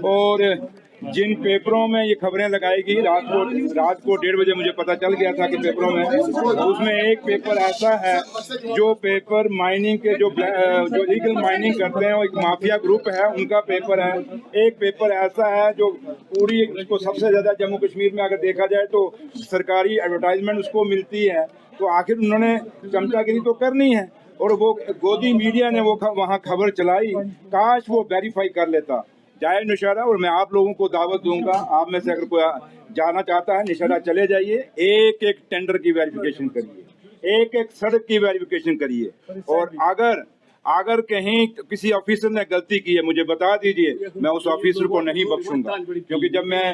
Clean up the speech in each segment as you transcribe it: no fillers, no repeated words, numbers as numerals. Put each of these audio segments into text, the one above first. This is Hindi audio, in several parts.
और जिन पेपरों में ये खबरें लगाई गई रात को 1:30 बजे मुझे पता चल गया था कि पेपरों में, उसमें एक पेपर ऐसा है जो पेपर माइनिंग के जो लीगल माइनिंग करते हैं, वो एक माफिया ग्रुप है, उनका पेपर है। एक पेपर ऐसा है जो पूरी उसको सबसे ज्यादा जम्मू कश्मीर में अगर देखा जाए तो सरकारी एडवर्टाइजमेंट उसको मिलती है। तो आखिर उन्होंने चमचागिरी तो करनी है और वो गोदी मीडिया ने वो वहाँ खबर चलाई। काश वो वेरीफाई कर लेता जाए नौशहरा। और मैं आप लोगों को दावत दूंगा, आप में से अगर कोई जाना चाहता है नौशहरा चले जाइए, एक एक टेंडर की वेरिफिकेशन करिए, एक एक सड़क की वेरिफिकेशन करिए। और अगर कहीं किसी ऑफिसर ने गलती की है मुझे बता दीजिए, मैं उस ऑफिसर को नहीं बख्शूंगा। क्योंकि जब मैं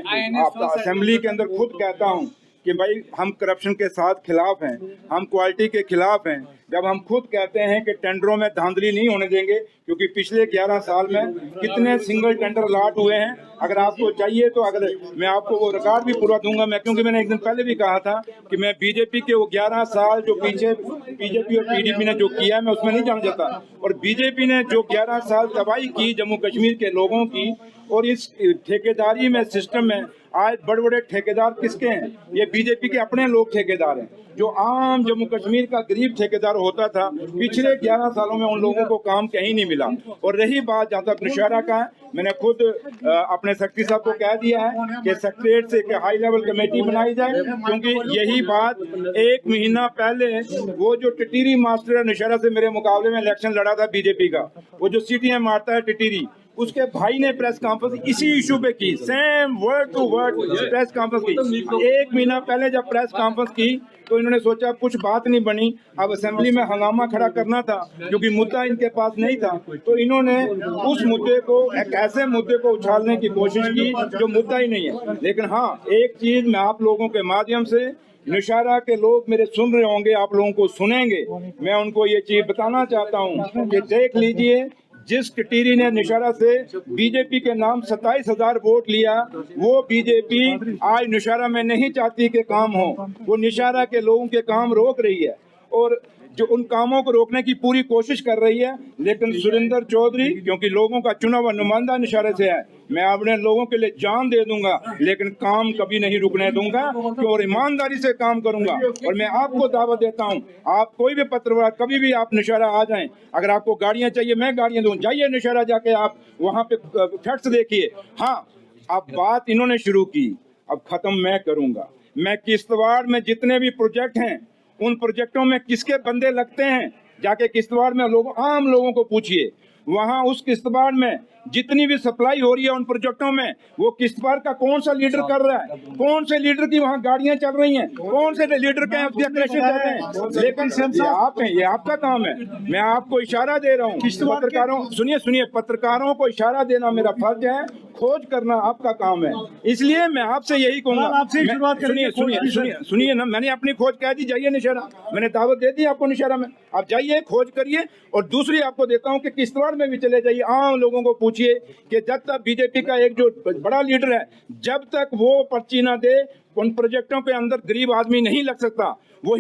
असेंबली के अंदर खुद कहता हूं कि भाई हम करप्शन के साथ खिलाफ हैं, हम क्वालिटी के खिलाफ हैं, जब हम खुद कहते हैं कि टेंडरों में धांधली नहीं होने देंगे, क्योंकि पिछले 11 साल में कितने सिंगल टेंडर अलॉट हुए हैं, अगर आपको चाहिए तो अगर मैं आपको वो रिकॉर्ड भी पूरा दूंगा मैं, क्योंकि मैंने एक दिन पहले भी कहा था कि मैं बीजेपी के वो 11 साल जो पीछे बीजेपी और पीडीपी ने जो किया है मैं उसमें नहीं जाना चाहता। और बीजेपी ने जो 11 साल तबाही की जम्मू कश्मीर के लोगों की, और इस ठेकेदारी में सिस्टम में आज बड़े बड़े ठेकेदार किसके हैं? ये बीजेपी के अपने लोग ठेकेदार हैं। जो आम जम्मू कश्मीर का गरीब ठेकेदार होता था, पिछले 11 सालों में उन लोगों को काम कहीं नहीं मिला। और रही बात जहाँ तक नौशहरा का है, मैंने खुद अपने सेक्रेटरी साहब को कह दिया है कि सेक्रेटरीट से एक हाई लेवल कमेटी बनाई जाए, क्योंकि यही बात 1 महीना पहले वो जो टिटीरी मास्टर है नौशहरा से मेरे मुकाबले में इलेक्शन लड़ा था बीजेपी का, वो जो सीटियां मारता है टिटीरी, उसके भाई ने प्रेस कॉन्फ्रेंस इसी इशू पे की, same word to word press conference की। 1 महीना पहले जब प्रेस कॉन्फ्रेंस की तो इन्होंने सोचा कुछ बात नहीं बनी, अब असेंबली में हंगामा खड़ा करना था क्योंकि मुद्दा इनके पास नहीं था। तो इन्होंने उस मुद्दे को, एक ऐसे मुद्दे को उछालने की कोशिश की जो मुद्दा ही नहीं है। लेकिन हाँ, एक चीज मैं आप लोगों के माध्यम से, नौशहरा के लोग मेरे सुन रहे होंगे, आप लोगों को सुनेंगे, मैं उनको ये चीज बताना चाहता हूँ कि देख लीजिए, जिस टिटीरी ने नौशहरा से बीजेपी के नाम 27,000 वोट लिया, वो बीजेपी आज नौशहरा में नहीं चाहती कि काम हो, वो नौशहरा के लोगों के काम रोक रही है और जो उन कामों को रोकने की पूरी कोशिश कर रही है। लेकिन सुरेंद्र चौधरी, क्योंकि लोगों का चुना हुआ नुमाइंदा नौशहरा से है, मैं अपने लोगों के लिए जान दे दूंगा, लेकिन काम कभी नहीं रुकने दूंगा और ईमानदारी से काम करूंगा। और मैं आपको दावत देता हूं, आप कोई भी पत्रकार कभी भी आप नौशहरा आ जाएं, अगर आपको गाड़ियां चाहिए मैं गाड़ियां दूं, जाइए नौशहरा जाके आप वहां पे फैक्ट्स देखिए। हाँ, अब बात इन्होंने शुरू की, अब खत्म मैं करूंगा। मैं किश्तवाड़ में जितने भी प्रोजेक्ट हैं, उन प्रोजेक्टों में किसके बंदे लगते हैं, जाके किश्तवाड़ में आम लोगों को पूछिए। वहां उस किश्तवाड़ में जितनी भी सप्लाई हो रही है उन प्रोजेक्टों में, वो किश्तवाड़ का कौन सा लीडर कर रहा है, कौन से लीडर की वहां गाड़ियां चल रही हैं, कौन से लीडर के चल रहे हैं। लेकिन ये आप हैं, ये आपका काम है। मैं आपको इशारा दे रहा हूँ, पत्रकारों सुनिए, पत्रकारों को इशारा देना मेरा फर्ज है, खोज करना आपका काम है। इसलिए मैं आपसे यही कहूंगा, सुनिए ना, मैंने अपनी खोज कह दी, जाइए नौशहरा, मैंने दावत दे दी आपको नौशहरा में, आप जाइए खोज करिए। और दूसरी आपको देता हूँ कि किश्तवाड़ में भी चले जाइए, आम लोगों को पूछिए कि जब तक बीजेपी का एक जो बड़ा लीडर है, जब तक वो पर्ची ना दे, उन प्रोजेक्टों के अंदर गरीब आदमी नहीं लग सकता। वही